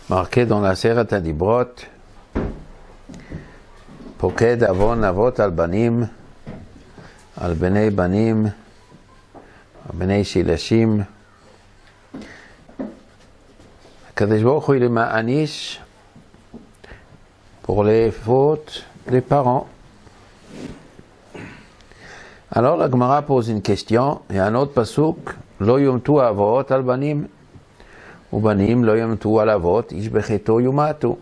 Marqué dans la Seret HaDibrot, Poked avon avot al banim, al benei banim, al benei shilashim. Kadosh Baruch Hu, il est ma'anish pour les fautes des parents. Alors la Gemara pose une question, et un autre pasuk, lo yomtu avot al banim. ובנים לא ימתו על אבות, איש בחטאו יומתו.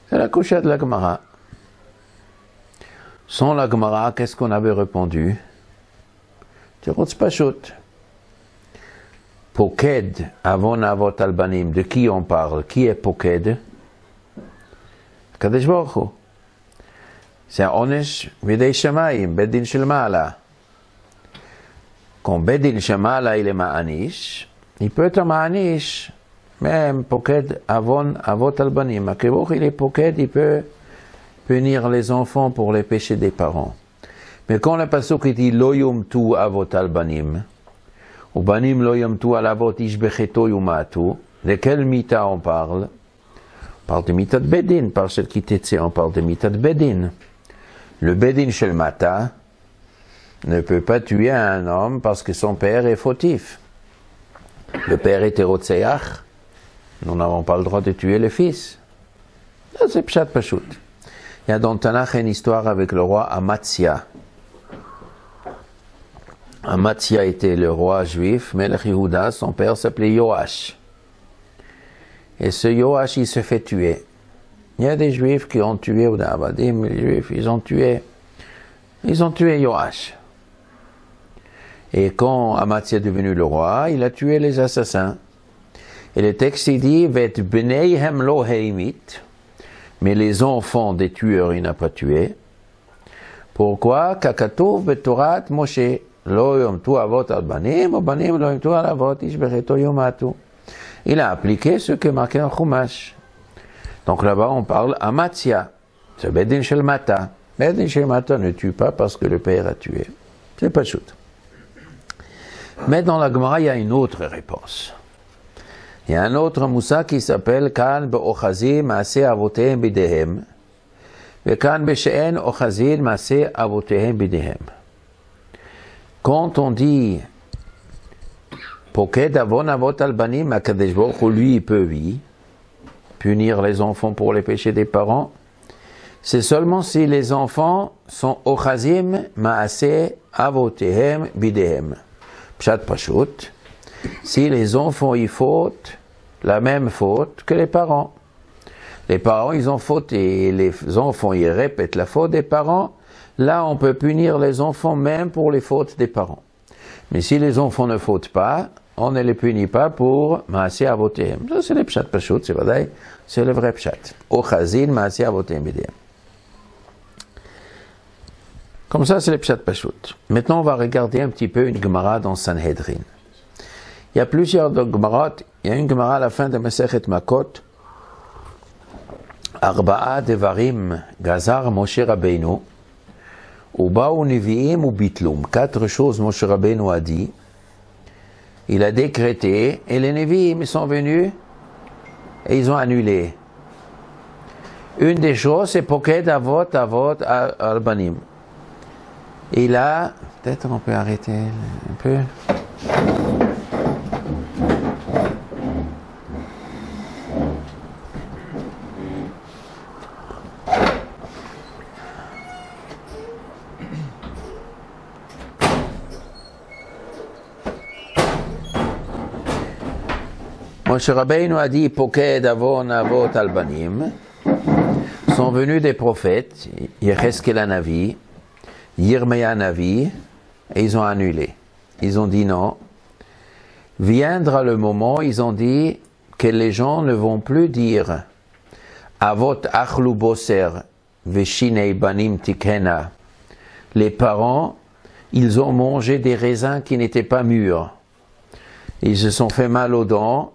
C'est la couche de la Gemara. Sans la Gemara, qu'est-ce qu'on avait répondu? Tirot Pashut. Poked, avon avot al banim. De qui on parle? Qui est Poked? Kadosh Baruch Hu. C'est un onesh videi shamayim, bedin shel ma'ala. Quand bedin shel ma'ala il est ma'anish, il peut être ma'anish, même Poked avon avot al banim. Akadosh il est Poked, il peut punir les enfants pour les péchés des parents. Mais quand le pasuk dit lo yomtu avot al banim, ou banim lo yomtu al avot ish becheto yumatu, de quel mita on parle? On parle de mita de bedin, par celle qui t'était, on parle de mita de bedin. Le bedin shel mata ne peut pas tuer un homme parce que son père est fautif. Le père est rotseach, nous n'avons pas le droit de tuer le fils. C'est pshat pashut. Il y a dans Tanakh une histoire avec le roi Amatzia. Amatzia était le roi juif, Melech Yehuda, son père s'appelait Yoash. Et ce Yoash, il se fait tuer. Il y a des juifs qui ont tué, ou des Avadim, les juifs, ils ont tué Yoash. Et quand Amatzia est devenu le roi, il a tué les assassins. Et le texte dit, Vet bneihem lo heimit, mais les enfants des tueurs, il n'a pas tué. Pourquoi? Kakatov betorat Moshe, lo yomtu avot al banim, ou banim lo yomtu al avot, ish becheto yomatu. Il a appliqué ce que marqué en Chumash. Donc là-bas, on parle Amatzia. C'est bedin shel mata. Bedin shel mata ne tue pas parce que le père a tué. C'est pas chut. Mais dans la Gemara, il y a une autre réponse. Il y a un autre Moussa qui s'appelle Kan be'ochazin maaseh avotehem bidehem. Et Kan be'she'en ochazin maaseh avotehem bidehem. Quand on dit Poked avon avot al banim, Akadosh Baruch Hu, lui, il peut punir les enfants pour les péchés des parents. C'est seulement si les enfants sont ochazim maaseh avotehem bidehem. Pshat pashut, si les enfants y fautent la même faute que les parents. Les parents, ils ont fauté, et les enfants, ils répètent la faute des parents. Là, on peut punir les enfants même pour les fautes des parents. Mais si les enfants ne fautent pas, on ne les punit pas pour maaseh avotehem. Ça, c'est le pshat pashut, c'est vrai, c'est le vrai pshat. Ochazin maaseh avotehem bidehem. Comme ça, c'est le pshat pashut. Maintenant, on va regarder un petit peu une Gemara dans Sanhedrin. Il y a plusieurs Gemarot. Il y a une Gemara à la fin de Masechet Makot. Arba'a devarim gazar Moshe Rabbeinu. Uba'u nevi'im ubitlum. 4 choses Moshe Rabbeinu a dit. Il a décrété et les nevi'im sont venus et ils ont annulé. Une des choses, c'est Poked avot avot al banim. Et là, peut-être on peut arrêter un peu. Moshe Rabbeinu a dit Poked avon avot al banim. Sont venus des prophètes, Yecheskel Navi, Yirmeya Navi, et ils ont annulé. ils ont dit non. Viendra le moment, ils ont dit que les gens ne vont plus dire Avot achlu boser veshinei banim tikena. Les parents, ils ont mangé des raisins qui n'étaient pas mûrs. Ils se sont fait mal aux dents.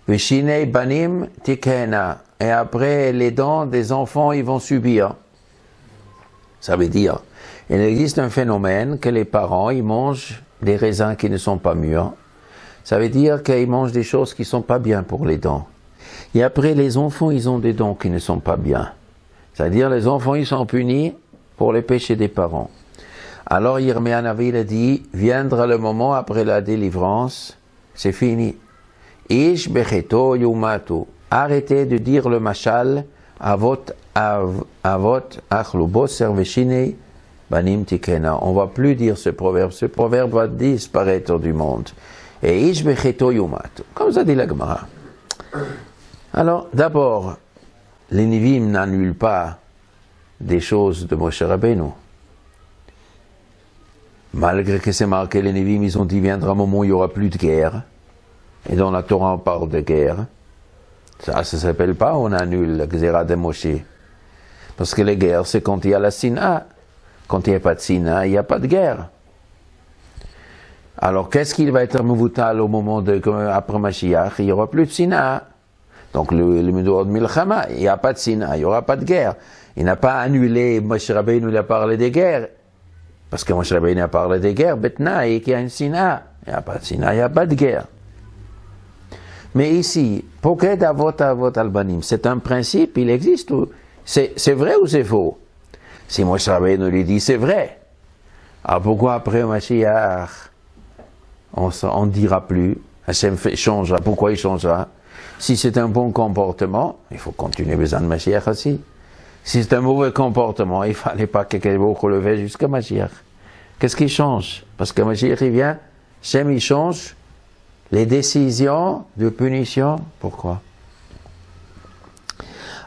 Veshinei banim tikena. Et après, les dents des enfants, ils vont subir. Ça veut dire, il existe un phénomène que les parents, ils mangent des raisins qui ne sont pas mûrs. Ça veut dire qu'ils mangent des choses qui ne sont pas bien pour les dents. Et après, les enfants, ils ont des dents qui ne sont pas bien. C'est-à-dire, les enfants, ils sont punis pour les péchés des parents. Alors, Yirmiyah Navi a dit, viendra le moment après la délivrance, c'est fini. Ish becheto yumatu. Arrêtez de dire le mashal, avot achlu boser veshinei banim tikena. On ne va plus dire ce proverbe. Ce proverbe va disparaître du monde. Et ish becheto yumatu. Comme ça dit la Gemara. Alors, d'abord, les Nivim n'annulent pas des choses de Moshe Rabbeinu. Malgré que c'est marqué, les Nivim, ils ont dit, viendra un moment où il n'y aura plus de guerre. Et dans la Torah, on parle de guerre. Ça ne s'appelle pas, on annule la Gzera de Moshe. Parce que les guerres, c'est quand il y a la Sina. Quand il n'y a pas de Sina, il n'y a pas de guerre. Alors, qu'est-ce qu'il va être mouvutal au moment de, après Mashiach? Il n'y aura plus de Sina. Donc, le Midor de Milchama, il n'y a pas de Sina, il n'y aura pas de guerre. Il n'a pas annulé, Moshe Rabbeinu il a parlé des guerres. Parce que Moshe Rabbeinu a parlé des guerres, Betna, et qu'il y a une Sina. Il n'y a pas de Sina, il n'y a pas de guerre. Mais ici, Poked Avot Albanim, c'est un principe, il existe. C'est vrai ou c'est faux? Si Moshe Rabbeinu lui dit c'est vrai, alors pourquoi après Mashiach, on ne dira plus, Hachem changera, pourquoi il changera? Si c'est un bon comportement, il faut continuer besoin de Mashiach aussi. Si c'est un mauvais comportement, il ne fallait pas que quelqu'un relevait jusqu'à Mashiach. Qu'est-ce qui change? Parce que Mashiach il vient, Hachem il change les décisions de punition. Pourquoi?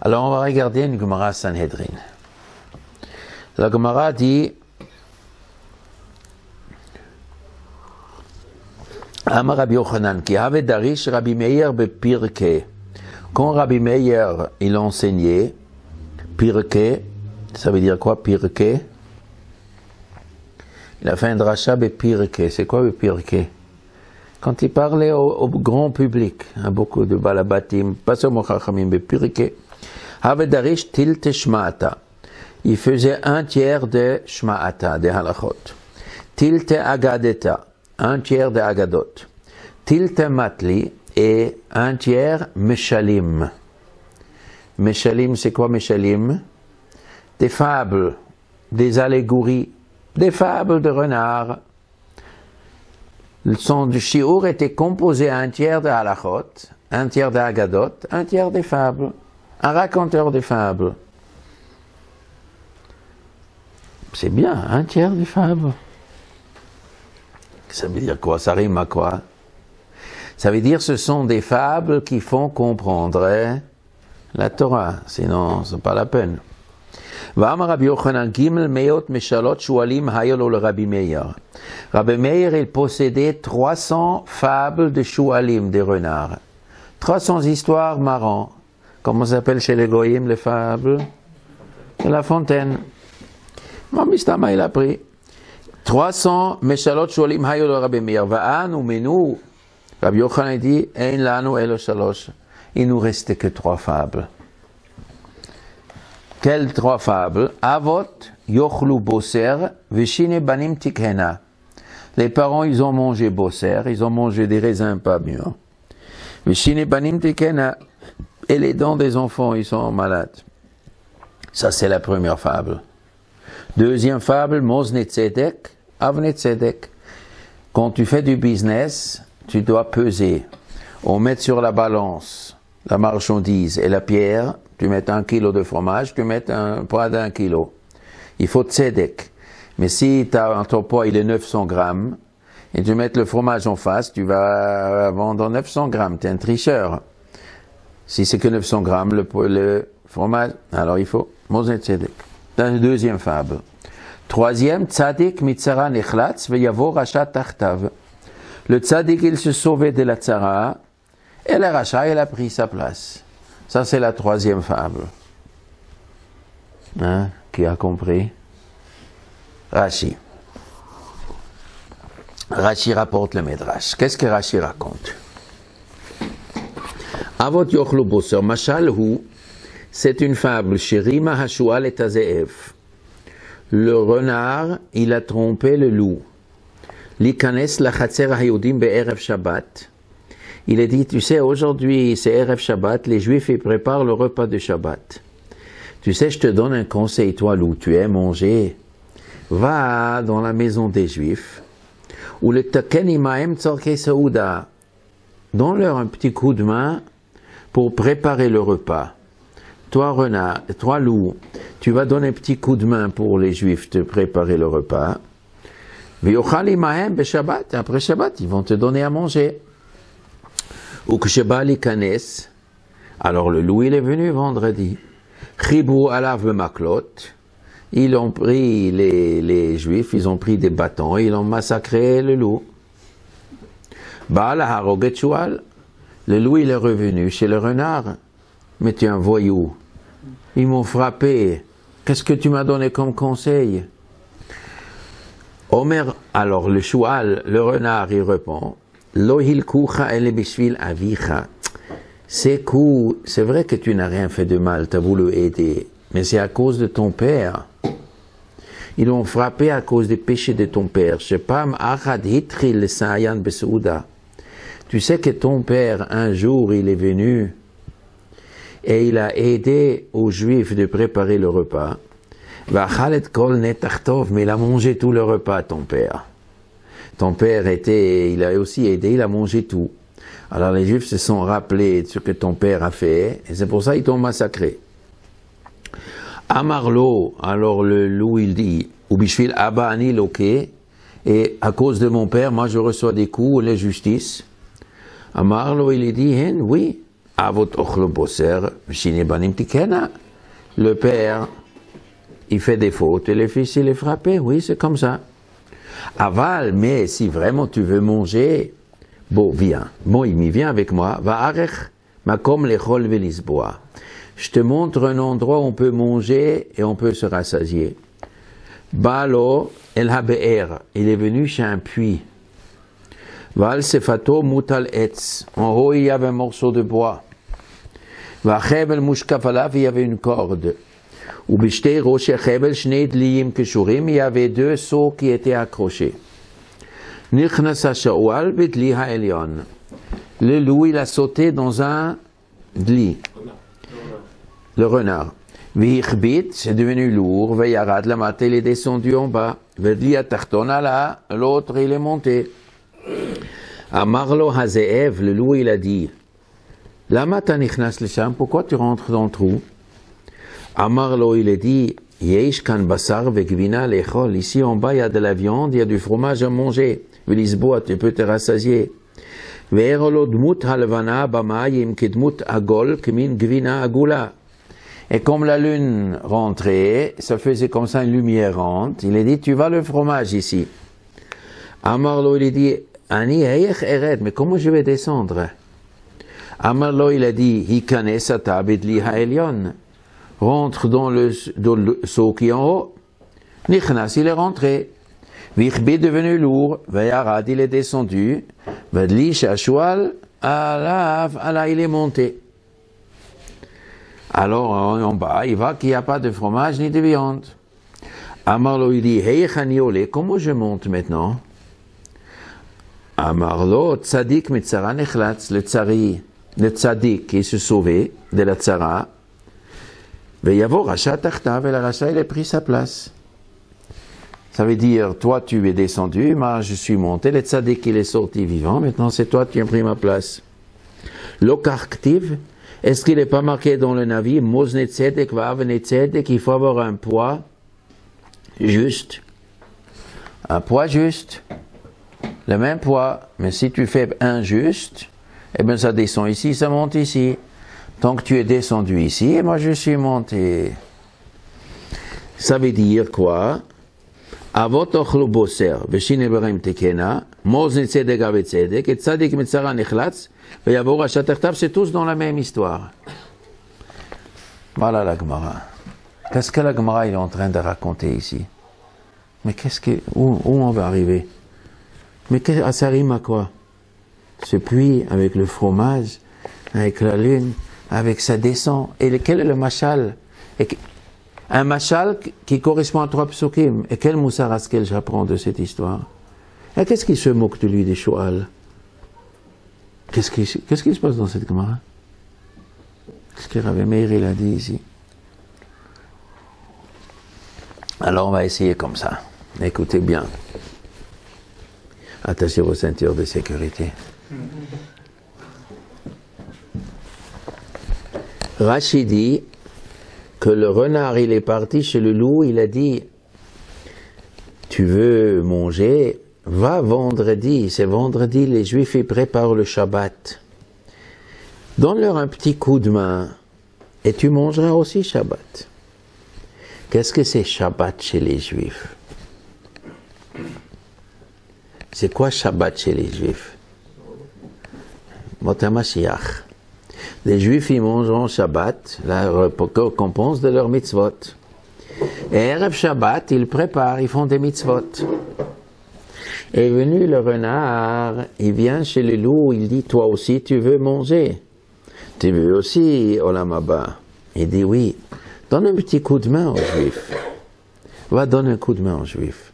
Alors on va regarder une Gemara Sanhedrin. La Gemara dit Amar Rabbi Yochanan, qui avait darish Rabbi Meir bepirke. Quand Rabbi Meir il enseignait, pirke, ça veut dire quoi pirke? Il a fait un drasha bepirke. C'est quoi bepirke? Quand il parlait au grand public, à beaucoup de balabatim, pas seulement chachamim bepirke, avait darish tilte shma'ata. Il faisait un tiers de shma'ata, de halachot. Tilte agadeta. Un tiers de Agadot, Tilte Matli et un tiers Meshalim. Meshalim, c'est quoi Meshalim? Des fables, des allégories, des fables de renards. Son shiur était composé un tiers de halachot, un tiers de Agadot, un tiers des fables, un raconteur des fables. C'est bien, un tiers des fables. Ça veut dire quoi? Ça rime à quoi? Ça veut dire ce sont des fables qui font comprendre la Torah, sinon c'est pas la peine. Rabbi Meir, il possédait 300 fables de Shualim, des renards. 300 histoires marrantes. Comment ça s'appelle chez les Goyim les fables? De la fontaine. Mon Mistama il a pris. 300 Meshalot Shualim Hayol Rabbi Meir. Va'an ou Menou. Rabbi Yochanan dit, Ein lanu elo shalosh. Il nous restait que 3 fables. Quelles 3 fables? Avot, Yochlu Boser, Veshine Banim Tikhena. Les parents, ils ont mangé Boser, ils ont mangé des raisins pas mûrs. Veshine Banim Tikhena. Et les dents des enfants, ils sont malades. Ça, c'est la première fable. Deuxième fable, Mozne Tzedek, Avne Tzedek. Quand tu fais du business, tu dois peser. On met sur la balance la marchandise et la pierre, tu mets 1 kilo de fromage, tu mets un poids d'1 kilo. Il faut Tzedek. Mais si ton poids il est 900 grammes, et tu mets le fromage en face, tu vas vendre 900 grammes, tu es un tricheur. Si c'est que 900 grammes, le fromage, alors il faut Mozne Tzedek. Dans la deuxième fable. Troisième, tzadik mitzara nechlatz veyavo racha tachtav. Le tzadik, il se sauvait de la tzara, et le racha, il a pris sa place. Ça, c'est la troisième fable. Hein? Qui a compris? Rashi. Rashi rapporte le Midrash. Qu'est-ce que Rashi raconte? Avot yochlu boser mashal hu, c'est une fable chez Rima Hashual et Tazeev. Le renard, il a trompé le loup. Likanes la chatzer hayodim be'erev Shabbat. Il a dit, tu sais, aujourd'hui c'est Erev Shabbat, les Juifs ils préparent le repas de Shabbat. Tu sais, je te donne un conseil, toi, loup, tu aimes manger. Va dans la maison des Juifs, où le taken imaem tzorke saouda. Donne-leur un petit coup de main pour préparer le repas. Toi, renard, toi, loup, tu vas donner un petit coup de main pour les Juifs te préparer le repas. V'yochal imaem beShabbat. Après Shabbat, ils vont te donner à manger. Ou que Sheba likanes. Alors le loup, il est venu vendredi. Chibou alav b'maklot. Ils ont pris les Juifs, ils ont pris des bâtons, ils ont massacré le loup. Baal haroget shual. Le loup, il est revenu chez le renard. Mais tu es un voyou. Ils m'ont frappé. Qu'est-ce que tu m'as donné comme conseil? Omer, alors le shual, le renard, il répond. Lo hilkucha ele bishvil avicha. Ces coups, c'est vrai que tu n'as rien fait de mal, tu as voulu aider, mais c'est à cause de ton père. Ils l'ont frappé à cause des péchés de ton père. Shepam achad hitril sayan besouda. Tu sais que ton père, un jour, il est venu et il a aidé aux Juifs de préparer le repas. Vachalet kol netachtov, mais il a mangé tout le repas, ton père. Ton père il a aussi aidé, il a mangé tout. Alors les Juifs se sont rappelés de ce que ton père a fait, et c'est pour ça qu'ils t'ont massacré. Amarlo, alors le loup il dit, Ubishvil Abba Ani Loke, et à cause de mon père, moi je reçois des coups, les justices. Amarlo il dit, oui, Avot Ochlo Boser, Shine Banim Tikena. Le père, il fait des fautes, et le fils il est frappé, oui, c'est comme ça. Aval, mais si vraiment tu veux manger, bon, viens. Moïmi, viens avec moi. Va arech, makom lechol velisboa. Je te montre un endroit où on peut manger et on peut se rassasier. Balo el habe'er. Il est venu chez un puits. Val sefato mutal etz. En haut, il y avait un morceau de bois. Va chebel mushkafalav, il y avait une corde. Ou bishte roche chebel shnei dliyim keshurim, il y avait deux seaux qui étaient accrochés. Nichnas sha'ual bidli ha'elyon. Le loup, il a sauté dans un dli. Le renard. Vichbit, c'est devenu lourd. Veyarad, la maté, il est descendu en bas. Vedli atartona là, l'autre, il est monté. Amarlo hazeev, le loup, il a dit, Lama ta nichnas lesham, pourquoi tu rentres dans le trou? Amarlo, il a dit, Yesh kan basar vegvina lechol. Ici en bas, il y a de la viande, il y a du fromage à manger. Velisboa, tu peux te rassasier. Ve'erolo dmut halvana bamayim kedmut agol kemin gvina agula. Et comme la lune rentrait, ça faisait comme ça une lumière rentre. Il a dit, tu vas le fromage ici. Amarlo, il a dit, Ani heyech eret, mais comment je vais descendre? Amarlo, il a dit, Hikanes ata bidli ha'elyon. Rentre dans le seau qui est en haut. Nichnas, il est rentré. Vichbi est devenu lourd. Veyarad, il est descendu. Vedli shashual, alav, il est monté. Alors, en bas, il voit qu'il n'y a pas de fromage ni de viande. Amarlo, il dit, hey, chaniole, comment je monte maintenant? Amarlo, tzadik mitzara nechlatz, le tzadik qui se sauvait de la tzara. Veyavo racha tachtav, et la racha, il a pris sa place. Ça veut dire, toi, tu es descendu, moi, je suis monté, le tzadik, il est sorti vivant, maintenant, c'est toi, tu as pris ma place. Lokarktiv, est-ce qu'il n'est pas marqué dans le navire, Mosne tzedek va avene tzedek, il faut avoir un poids juste. Un poids juste. Le même poids. Mais si tu fais injuste, eh bien ça descend ici, ça monte ici. Tant que tu es descendu ici, et moi je suis monté. Ça veut dire quoi? אבות אוכלו בוסר, ושיני ברעים תקנה, מוז צדק וצדק, et צדיק מצרה נחלץ, ויבוא רשע תחתיו, c'est tous dans la même histoire. Voilà la Gemara. Qu'est-ce que la Gemara est en train de raconter ici? Mais où on va arriver? Mais ça rime à quoi? Ce puits avec le fromage, avec la lune, avec sa descente. Et quel est le machal? Un machal qui correspond à 3 psukim. Et quel moussar askel j'apprends de cette histoire? Et qu'est-ce qui se moque de lui des Shoal? Qu'est-ce qui se passe dans cette Gemara? Qu'est-ce que Rabbi Meir il a dit ici? Alors on va essayer comme ça. Écoutez bien. Attachez vos ceintures de sécurité. Rashi dit que le renard il est parti chez le loup, il a dit tu veux manger, va vendredi, c'est vendredi, les juifs ils préparent le Shabbat. Donne-leur un petit coup de main et tu mangeras aussi Shabbat. Qu'est-ce que c'est Shabbat chez les juifs? C'est quoi Shabbat chez les juifs? Mot HaMashiach. Les juifs ils mangeront Shabbat, la récompense de leur mitzvot. Et Erev Shabbat, ils préparent, ils font des mitzvot. Est venu le renard, il vient chez le loup, il dit toi aussi tu veux manger? Tu veux aussi, Olam Haba? Il dit oui. Donne un petit coup de main aux Juifs. Va donner un coup de main aux Juifs.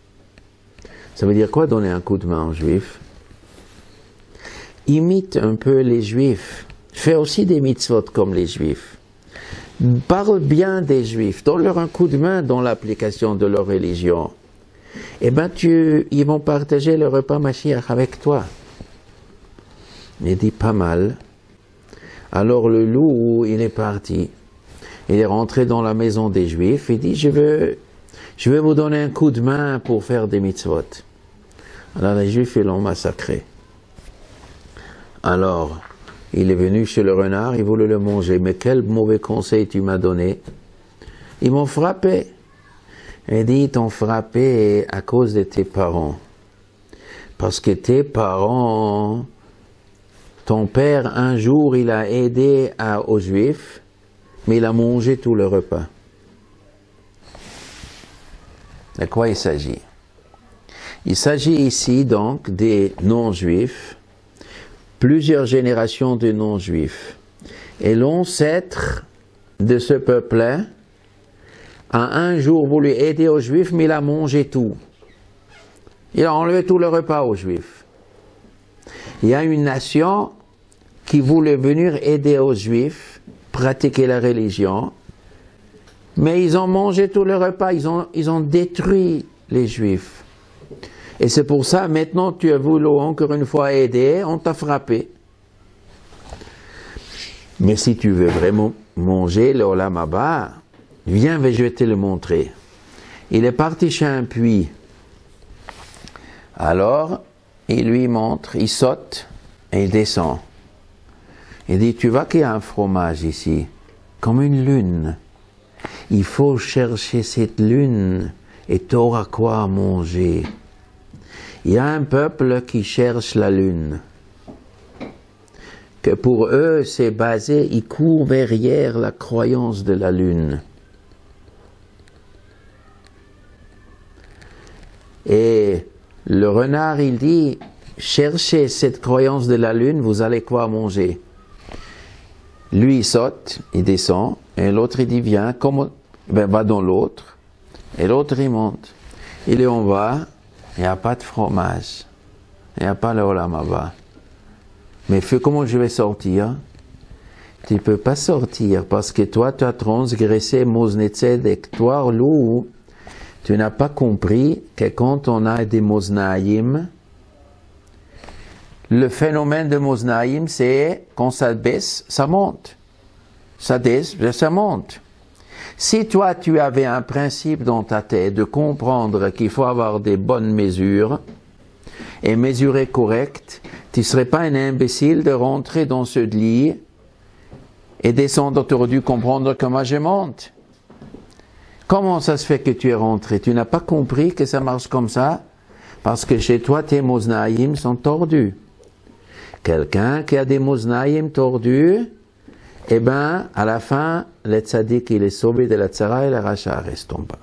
Ça veut dire quoi donner un coup de main aux Juifs? Imite un peu les Juifs. Fais aussi des mitzvot comme les Juifs. Parle bien des Juifs. Donne-leur un coup de main dans l'application de leur religion. Eh bien, ils vont partager le repas Mashiach avec toi. Il dit pas mal. Alors le loup, il est parti. Il est rentré dans la maison des Juifs. Il dit, je veux vous donner un coup de main pour faire des mitzvot. Alors les Juifs, ils l'ont massacré. Alors, il est venu chez le renard, il voulait le manger. Mais quel mauvais conseil tu m'as donné? Ils m'ont frappé. Il dit, ils t'ont frappé à cause de tes parents. Parce que tes parents, ton père, un jour, il a aidé aux Juifs, mais il a mangé tout le repas. De quoi il s'agit? Il s'agit ici donc des non-juifs, plusieurs générations de non-juifs. Et l'ancêtre de ce peuple a un jour voulu aider aux juifs, mais il a mangé tout. Il a enlevé tout le repas aux juifs. Il y a une nation qui voulait venir aider aux juifs, pratiquer la religion, mais ils ont mangé tout le repas, ils ont détruit les juifs. Et c'est pour ça, maintenant, tu as voulu encore une fois aider, on t'a frappé. Mais si tu veux vraiment manger le Olam Haba, viens, je vais te le montrer. Il est parti chez un puits. Alors, il lui montre, il saute et il descend. Il dit, tu vois qu'il y a un fromage ici, comme une lune. Il faut chercher cette lune et tu auras quoi à manger. Il y a un peuple qui cherche la lune. Que pour eux, c'est basé, ils courent derrière la croyance de la lune. Et le renard, il dit, cherchez cette croyance de la lune, vous allez quoi manger? Lui, il saute, il descend, et l'autre, il dit, viens, va dans l'autre. Et l'autre, il monte. Il est en bas, il n'y a pas de fromage, il n'y a pas le Olam Haba. Mais comment je vais sortir? Tu ne peux pas sortir, parce que toi, tu as transgressé Moznei Tzedek. Toi, loup, tu n'as pas compris que quand on a des Moznaïm, le phénomène de Moznaïm, c'est quand ça baisse, ça monte. Ça baisse, ça monte. Si toi, tu avais un principe dans ta tête de comprendre qu'il faut avoir des bonnes mesures et mesurer correct, tu ne serais pas un imbécile de rentrer dans ce lit et descendre, tu aurais dû comprendre comment je monte. Comment ça se fait que tu es rentré? Tu n'as pas compris que ça marche comme ça? Parce que chez toi, tes moznaïm sont tordus. Quelqu'un qui a des moznaïm tordus, eh ben, à la fin, le tzaddik, il est sauvé de la tzara et le racha reste en bas.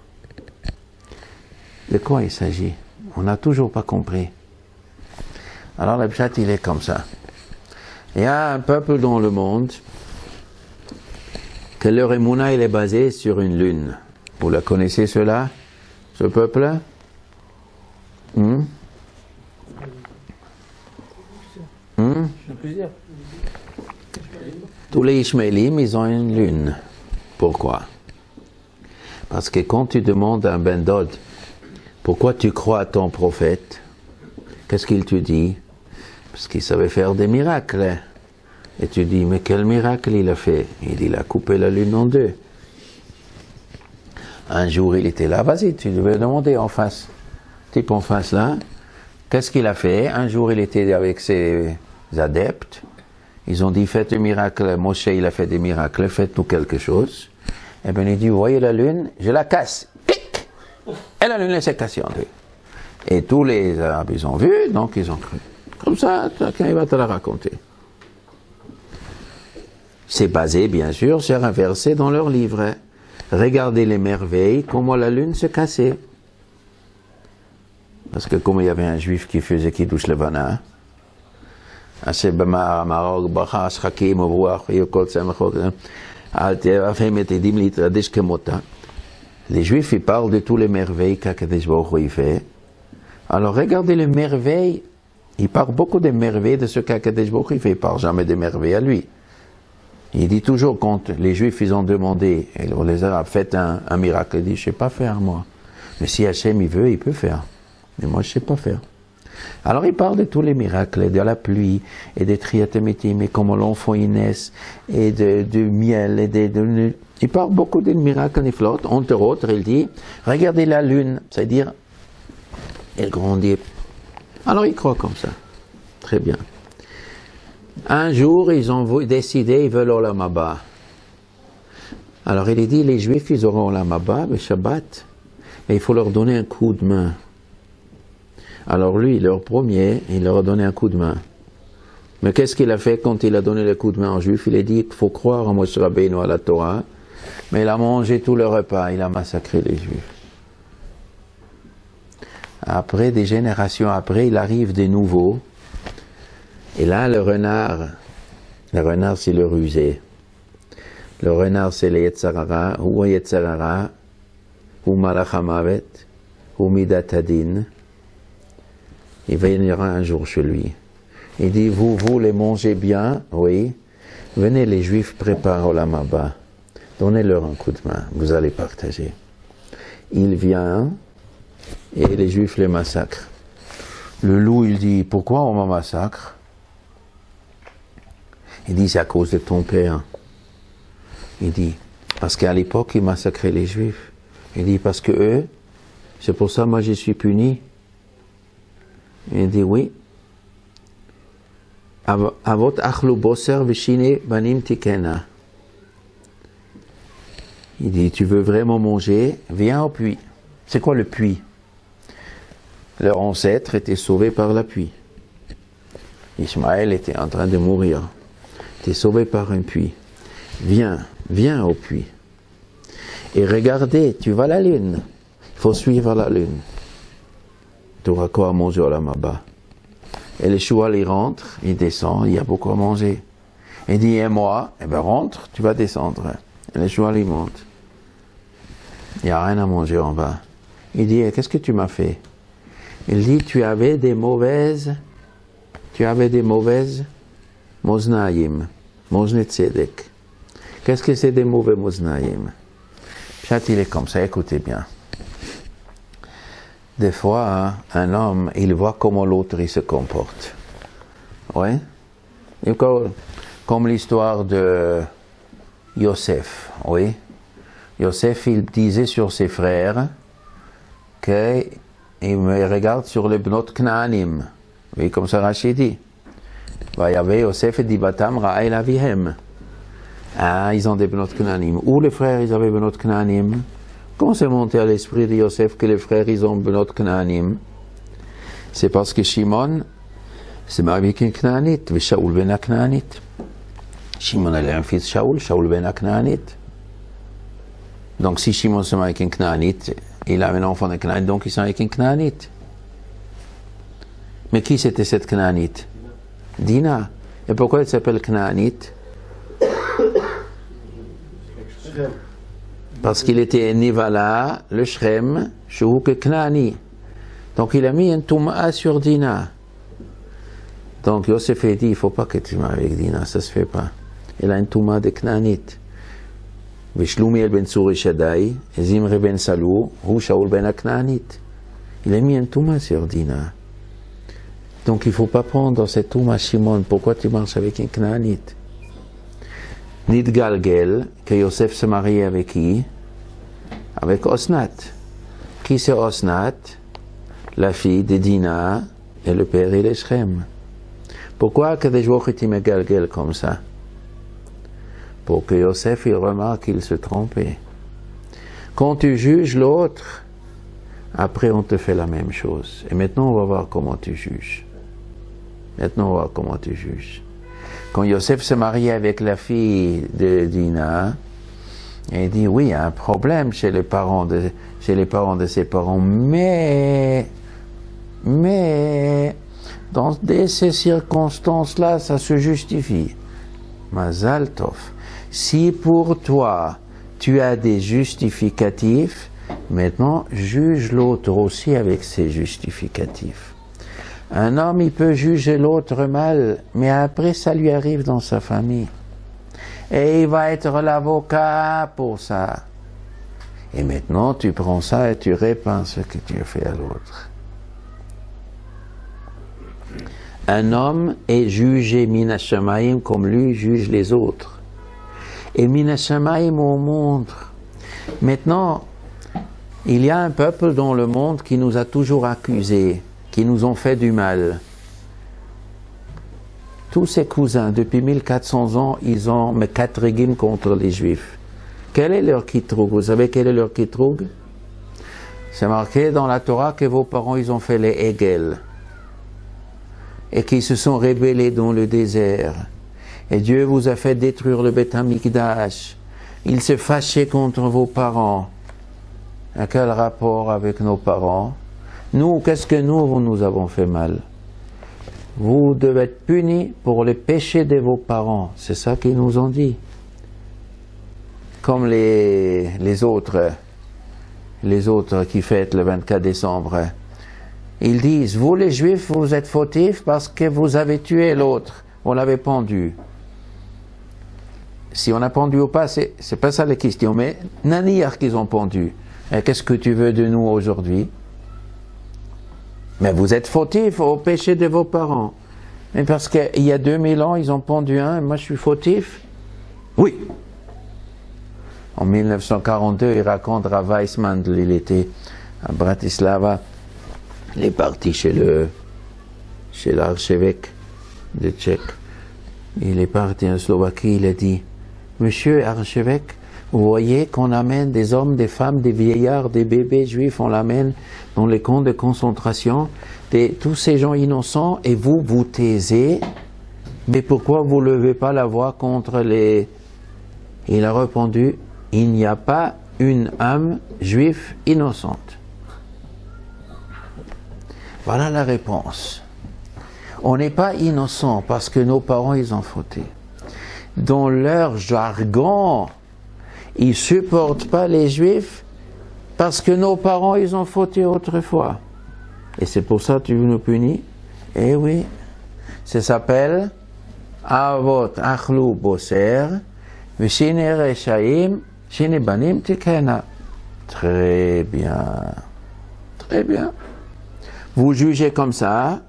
De quoi il s'agit? On n'a toujours pas compris. Alors le pshat, il est comme ça. Il y a un peuple dans le monde que leur émouna, il est basé sur une lune. Vous la connaissez cela, ce peuple? Tous les Ishmaélim, ils ont une lune. Pourquoi? Parce que quand tu demandes à un Ben Dod, pourquoi tu crois à ton prophète? Qu'est-ce qu'il te dit? Parce qu'il savait faire des miracles. Et tu dis, mais quel miracle il a fait? Il dit, il a coupé la lune en deux. Un jour, il était là, vas-y, tu devais demander en face. Type en face là, qu'est-ce qu'il a fait? Un jour, il était avec ses adeptes. Ils ont dit, faites un miracle. Moshe, il a fait des miracles, faites-nous quelque chose. Et bien, il dit, vous voyez la lune? Je la casse. Clic! Et la lune, elle s'est cassée en deux. Et tous les Arabes, ils ont vu, donc ils ont cru. Comme ça, quelqu'un il va te la raconter. C'est basé, bien sûr, sur un verset dans leur livre. Regardez les merveilles, comment la lune se cassait. Parce que comme il y avait un juif qui faisait Kiddush Levana, les juifs, ils parlent de tous les merveilles qu'Akadosh Baruch Hu fait. Alors regardez les merveilles, il parle beaucoup des merveilles de ce qu'Akadosh Baruch Hu fait, il ne parle jamais des merveilles à lui. Il dit toujours, quand les Juifs ils ont demandé, et les Arabes, faites un miracle, il dit, je ne sais pas faire moi. Mais si Hachem il veut, il peut faire. Mais moi je ne sais pas faire. Alors il parle de tous les miracles, de la pluie, et des triatémétim, et comment l'enfant il naisse, et du miel, et il parle beaucoup de miracles, des flottes. Entre autres, il dit, regardez la lune, c'est-à-dire, elle grandit. Alors il croit comme ça. Très bien. Un jour, ils ont décidé, ils veulent Olam Haba. Alors il dit, les Juifs, ils auront Olam Haba, le Shabbat, et il faut leur donner un coup de main. Alors lui, leur premier, il leur a donné un coup de main. Mais qu'est-ce qu'il a fait quand il a donné le coup de main aux Juifs? Il a dit qu'il faut croire en Moshe Rabbeinu, à la Torah, mais il a mangé tout le repas, il a massacré les Juifs. Après, des générations après, il arrive des nouveaux. Et là, le renard c'est le rusé. Le renard c'est le Yetzarara, ou Yetzarara, ou Malachamavet, ou Midatadin. Il viendra un jour chez lui. Il dit, vous les mangez bien, oui. Venez, les Juifs préparent Olam Haba. Donnez-leur un coup de main, vous allez partager. Il vient, et les Juifs les massacrent. Le loup, il dit, pourquoi on me massacre? Il dit, c'est à cause de ton père. Il dit, parce qu'à l'époque, ils massacraient les Juifs. Il dit, parce que eux, c'est pour ça, moi, je suis puni. Il dit, oui. Avot achlu boser v'shine banim tikena. Il dit, tu veux vraiment manger? Viens au puits. C'est quoi le puits? Leur ancêtre était sauvé par la pluie. Ismaël était en train de mourir. Il était sauvé par un puits. Viens au puits. Et regardez, tu vois la lune. Il faut suivre la lune. Tu auras quoi à manger au Olam Haba. Et le choual, il rentre, il descend, il y a beaucoup à manger. Il dit, et moi? Eh bien, rentre, tu vas descendre. Et le choual, il monte. Il n'y a rien à manger en bas. Il dit, qu'est-ce que tu m'as fait? Il dit, tu avais des mauvaises moznaïm, mozne tzedek. Qu'est-ce que c'est des mauvais moznaïm? Chat, il est comme ça, écoutez bien. Des fois, un homme, il voit comment l'autre il se comporte. Oui? Comme l'histoire de Yosef, oui? Yosef, il disait sur ses frères qu'il me regarde sur les bnot Knaanim. Oui, comme ça Rachid dit. Il y avait Yosef et Dibatam Ra'el Avihem. Ah, ils ont des bnot Knaanim. Où les frères, ils avaient bnot Knaanim? Quand c'est monté à l'esprit de Yosef que les frères, ils ont Benot Knaanim, c'est parce que Shimon s'est marié avec une Knaanite, et Shaoul ben Knaanite. Shimon avait un fils Shaoul, Shaoul ben Knaanite. Donc si Shimon se marie avec une Knaanite, il a un enfant de Knaanite, donc il s'est marié avec une Knaanite. Mais qui c'était cette Knaanite? Dina. Et pourquoi elle s'appelle Knaanite? Parce qu'il était Nivala, le Shrem, Shouk Knani. Donc il a mis un Touma sur Dina. Donc Yosef a dit, il ne faut pas que tu maries avec Dina, ça ne se fait pas. Il a un Touma de Knanite. Vishloumiel ben Tsuri Shaddai, Zimre ben Salou, Hu Shaoul ben Knanite. Il a mis un Touma sur Dina. Donc il ne faut pas prendre cette Touma Shimon. Pourquoi tu marches avec un Knanite? Nidgalgel, que Yosef se marie avec qui? Avec Osnat. Qui c'est Osnat? La fille de Dina et le père il est Shrem. Pourquoi Kadesh Baruch Hu Megalgel comme ça? Pour que Yosef il remarque qu'il se trompait. Quand tu juges l'autre, après on te fait la même chose. Et maintenant on va voir comment tu juges. Maintenant on va voir comment tu juges. Quand Yosef se mariait avec la fille de Dina, il dit oui, il y a un problème chez les parents de ses parents, mais dans ces circonstances-là, ça se justifie. Mazal Tov. Si pour toi, tu as des justificatifs, maintenant, juge l'autre aussi avec ses justificatifs. Un homme, il peut juger l'autre mal, mais après, ça lui arrive dans sa famille. Et il va être l'avocat pour ça. Et maintenant, tu prends ça et tu répands ce que tu as fait à l'autre. Un homme est jugé Mina Shamayim comme lui juge les autres. Et Mina Shamayim on montre. Maintenant, il y a un peuple dans le monde qui nous a toujours accusés, qui nous ont fait du mal. Tous ces cousins, depuis 1400 ans, ils ont mis 4 régimes contre les Juifs. Quel est leur kitroug? Vous savez quel est leur kitroug? C'est marqué dans la Torah que vos parents, ils ont fait les Hegel. Et qu'ils se sont rébellés dans le désert. Et Dieu vous a fait détruire le Beth Amikdash. Il s'est fâché contre vos parents. À quel rapport avec nos parents? Nous, qu'est-ce que nous avons fait mal? Vous devez être punis pour les péchés de vos parents. C'est ça qu'ils nous ont dit. Comme les autres qui fêtent le 24 décembre. Ils disent, vous les Juifs, vous êtes fautifs parce que vous avez tué l'autre. On l'avait pendu. Si on a pendu ou pas, c'est pas ça la question. Mais Naniyar qu'ils ont pendu. Et qu'est-ce que tu veux de nous aujourd'hui? Mais vous êtes fautifs au péché de vos parents. Mais parce qu'il y a 2000 ans, ils ont pendu un, et moi je suis fautif? Oui. En 1942, il raconte Rav Weissman, il était à Bratislava, il est parti chez l'archevêque de Tchèque. Il est parti en Slovaquie, il a dit, Monsieur archevêque, vous voyez qu'on amène des hommes, des femmes, des vieillards, des bébés juifs, on l'amène dans les camps de concentration, tous ces gens innocents, et vous, vous taisez, mais pourquoi vous ne levez pas la voix contre les... Il a répondu, il n'y a pas une âme juive innocente. Voilà la réponse. On n'est pas innocent parce que nos parents, ils ont fauté. Dans leur jargon, ils ne supportent pas les Juifs parce que nos parents, ils ont fauté autrefois. Et c'est pour ça que tu nous punis? Eh oui, ça s'appelle Avot Achlu Boser, V'shine Reshaim, Shine Banim Tikena. Très bien. Très bien. Vous jugez comme ça,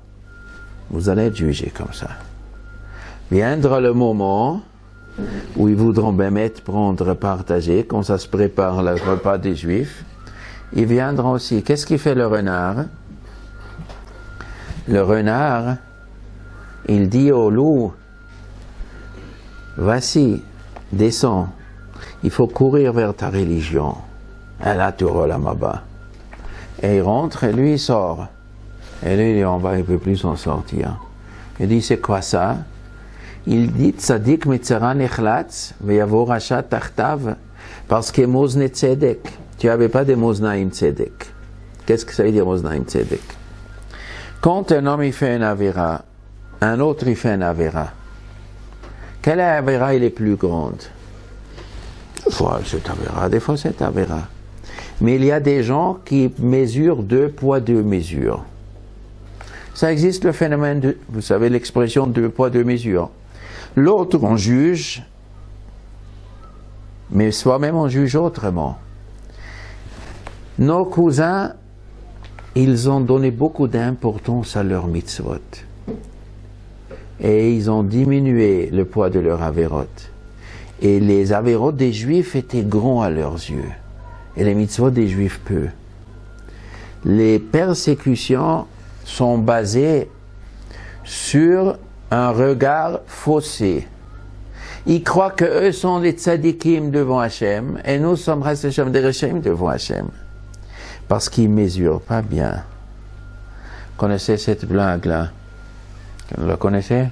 vous allez être jugé comme ça. Viendra le moment où ils voudront bien prendre, partager, quand ça se prépare le repas des Juifs. Ils viendront aussi. Qu'est-ce qui fait le renard? Le renard, il dit au loup, voici, descends, il faut courir vers ta religion. Et là, tu roules à Maba. Et il rentre et lui, il sort. Et lui, il est en bas, il ne peut plus s'en sortir. Il dit, c'est quoi ça? Il dit, Tzadik Mitzara Nechlatz, Veyavo Rasha Tachtav, parce que Mozne Tzedek. Tu n'avais pas de Moznaim Tzedek. Qu'est-ce que ça veut dire Moznaim Tzedek? Quand un homme il fait une Avera, un autre il fait une Avera. Quelle Avera est plus grande? Des fois c'est Avera, des fois c'est Avera. Mais il y a des gens qui mesurent 2 poids 2 mesures. Ça existe le phénomène de, vous savez l'expression 2 poids 2 mesures. L'autre on juge, mais soi-même on juge autrement. Nos cousins, ils ont donné beaucoup d'importance à leur mitzvot. Et ils ont diminué le poids de leur averot. Et les averot des juifs étaient grands à leurs yeux. Et les mitzvot des juifs peu. Les persécutions sont basées sur un regard faussé. Ils croient qu'eux sont les tzadikim devant Hachem, et nous sommes Hashem des Rechem devant Hachem. Parce qu'ils ne mesurent pas bien. Connaissez cette blague-là? Vous la connaissez?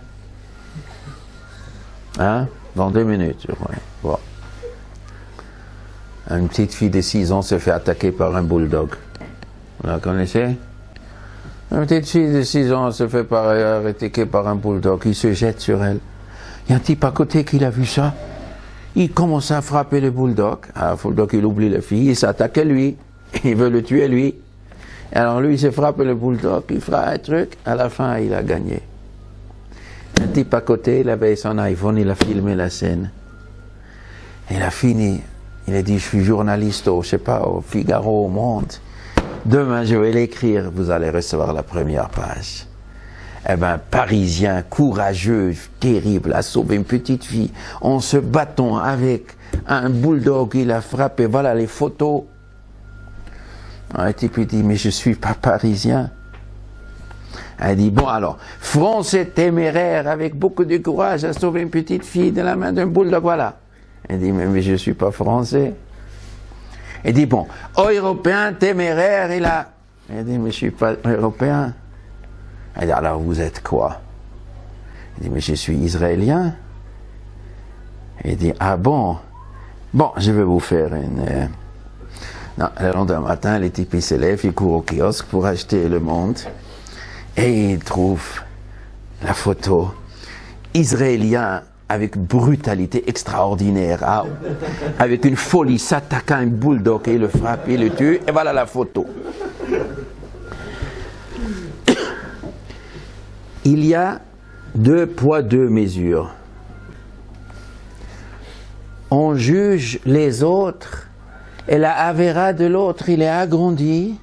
Hein? Dans 2 minutes, je crois. Bon. Une petite fille de 6 ans se fait attaquer par un bulldog. Vous la connaissez? Une petite fille de 6 ans se fait attaquer par un bulldog. Il se jette sur elle. Il y a un type à côté qui a vu ça. Il commence à frapper le bulldog. Alors, le bulldog, il oublie la fille, il s'attaque à lui. Il veut le tuer, lui. Alors lui, il se frappe le bulldog, il fera un truc, à la fin, il a gagné. Un type à côté, il avait son iPhone, il a filmé la scène. Il a fini. Il a dit, je suis journaliste au, je sais pas, au Figaro, au Monde. Demain, je vais l'écrire, vous allez recevoir la première page. Eh ben, Parisien, courageux, terrible, a sauvé une petite fille en se battant avec un bulldog, il a frappé, voilà les photos. Un type lui dit, mais je ne suis pas parisien. Elle dit, bon alors, français téméraire avec beaucoup de courage a sauvé une petite fille de la main d'un bulldog, voilà. Elle dit, mais je ne suis pas français. Elle dit, bon, européen téméraire, il a... Elle dit, mais je ne suis pas européen. Elle dit, alors vous êtes quoi? Elle dit, mais je suis israélien. Elle dit, ah bon? Bon, je vais vous faire une... Non, le lendemain matin, les types se lèvent, ils courent au kiosque pour acheter Le Monde et ils trouvent la photo israélien avec brutalité extraordinaire, avec une folie, s'attaquant à un bulldog et le frappe, et le tue, et voilà la photo. Il y a 2 poids 2 mesures. On juge les autres. Et la Avera de l'autre, il est agrandi.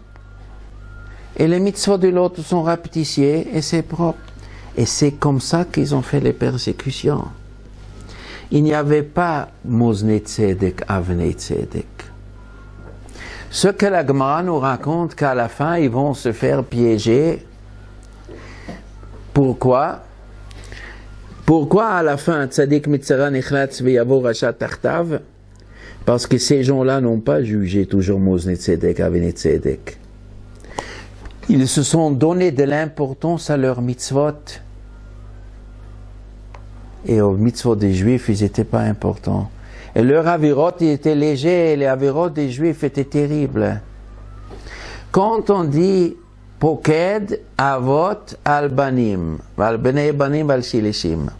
Et les mitzvot de l'autre sont rapetissés et c'est propre. Et c'est comme ça qu'ils ont fait les persécutions. Il n'y avait pas Mozne Tzedek, Avnei Tzedek. Ce que la Gemara nous raconte qu'à la fin, ils vont se faire piéger. Pourquoi? Pourquoi à la fin, Tzadik Mitzara Nechlatz Veyavo Rasha Tachtav? Parce que ces gens-là n'ont pas jugé toujours Mozne Tzedek, Avnei Tzedek. Ils se sont donné de l'importance à leurs mitzvot. Et aux mitzvot des Juifs, ils n'étaient pas importants. Et leurs avirot, ils étaient légers, et les avirot des Juifs étaient terribles. Quand on dit Poked Avot Albanim, Valbnei Banim Valshilishim,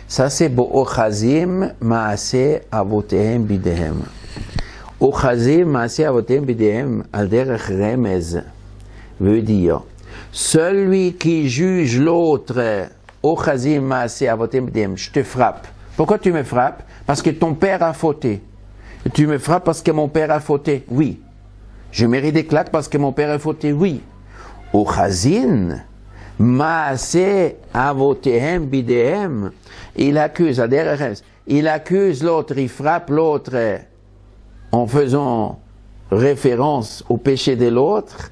ça c'est Bo'ochazim Maaseh Avotehem Bidehem. Ochazim Maaseh Avotehem Bidehem, al derech remez, veut dire celui qui juge l'autre, Ochazim Maaseh Avotehem Bidehem, je te frappe. Pourquoi tu me frappes? Parce que ton père a fauté. Tu me frappes parce que mon père a fauté? Oui. Je mérite des claques parce que mon père a fauté? Oui. Ochazin Maaseh Avotehem Bidehem, il accuse, il accuse l'autre, il frappe l'autre en faisant référence au péché de l'autre.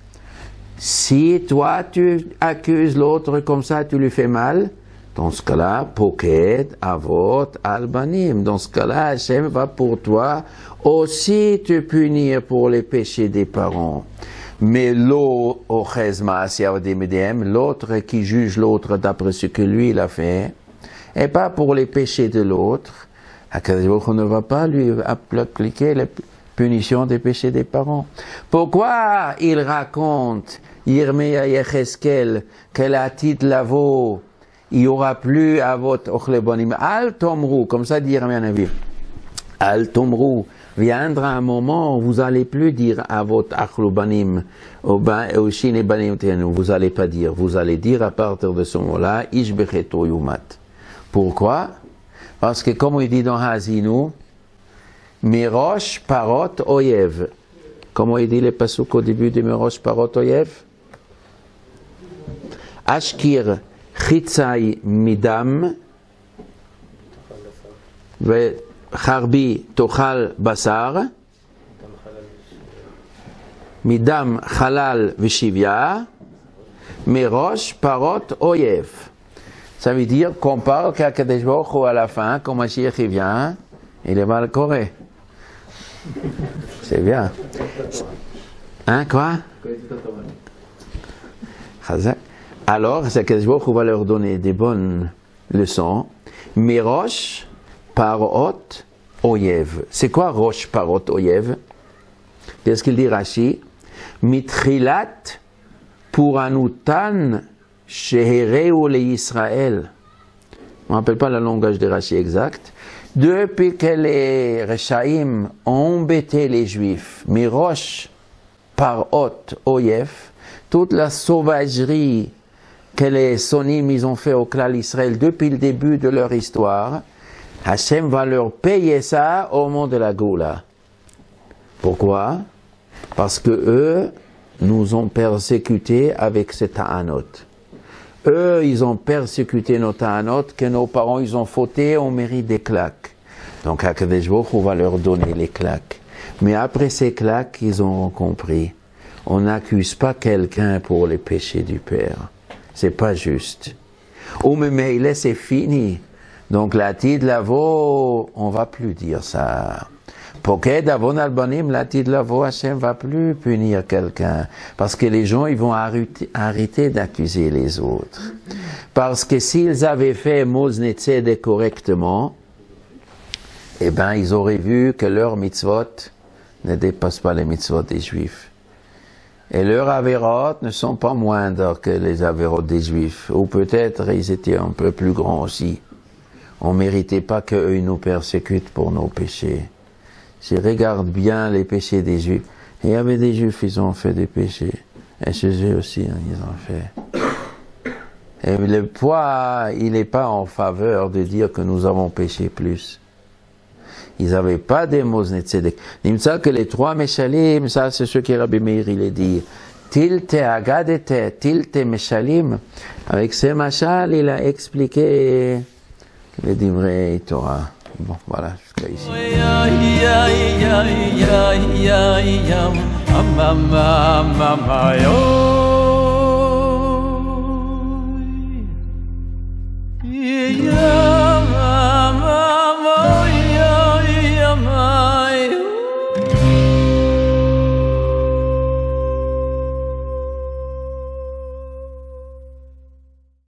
Si toi tu accuses l'autre comme ça, tu lui fais mal, Dans ce cas-là, Poked, Avot, Albanim. Dans ce cas-là, Hachem va pour toi aussi te punir pour les péchés des parents. Mais l'autre qui juge l'autre d'après ce que lui il a fait, et pas pour les péchés de l'autre, on ne va pas lui appliquer la punition des péchés des parents. Pourquoi il raconte Yirmeya Yecheskel que la tite lavo, il n'y aura plus avot ochlebonim al tomru, comme ça dit Yirmeya Navi. Al tomru, viendra un moment où vous n'allez plus dire avot achlobanim ou shinebanim tenu, vous n'allez pas dire, vous allez dire à partir de ce moment-là ishbecheto yumat. Pourquoi? Parce que comme il dit dans Hazinu, Mirosh parot oyev. Comment il dit les pasuk au début de Mirosh parot oyev? Ashkir chitzai midam ve charbi tochal basar midam halal veshivya Mirosh parot oyev. Ça veut dire qu'on parle qu'à Kadesh Baruch Hu à la fin, quand Mashiach vient, il est mal coré. C'est bien. Hein, quoi? Alors, c'est Kadesh Baruch Hu va leur donner des bonnes leçons. Mais Rosh Parot Oyev. C'est quoi Rosh Parot Oyev? Qu'est-ce qu'il dit Rashi? Mitrilat Puranutan Shehereu le Israël. On ne rappelle pas le langage de Rashi exact. Depuis que les Rechaim ont embêté les Juifs, Mirosh Parot Oyev, toute la sauvagerie que les Sonim ils ont fait au clan d'Israël depuis le début de leur histoire, Hachem va leur payer ça au moment de la Goula. Pourquoi? Parce que eux nous ont persécutés avec ces ta'anot. Eux, ils ont persécuté nos ta'anot, que nos parents, ils ont fauté, on mérite des claques. Donc, HaKadosh Baruch Hu va leur donner les claques. Mais après ces claques, ils ont compris. On n'accuse pas quelqu'un pour les péchés du Père. C'est pas juste. Ou mais c'est fini. Donc, la tid lavo, on va plus dire ça. Poked avon albanim, la tid lavo, Hachem va plus punir quelqu'un. Parce que les gens, ils vont arrêter d'accuser les autres. Parce que s'ils avaient fait Mosne Tzedek correctement, eh ben, ils auraient vu que leurs mitzvot ne dépassent pas les mitzvot des Juifs. Et leurs avérotes ne sont pas moindres que les avérotes des Juifs. Ou peut-être ils étaient un peu plus grands aussi. On ne méritait pas qu'eux nous persécutent pour nos péchés. Si regarde bien les péchés des Juifs, il y avait des Juifs, ils ont fait des péchés. Et chez eux aussi, hein, ils ont fait. Et le poids, il n'est pas en faveur de dire que nous avons péché plus. Ils n'avaient pas des Mosne Tzedek. Il me semble que les trois Meshalim, ça c'est ce que Rabbi Meir il a dit. Tilte agadete, tilte Meshalim. Avec ce machal, il a expliqué les Divrei Torah. Bon, voilà, jusqu'à ici. Yeah.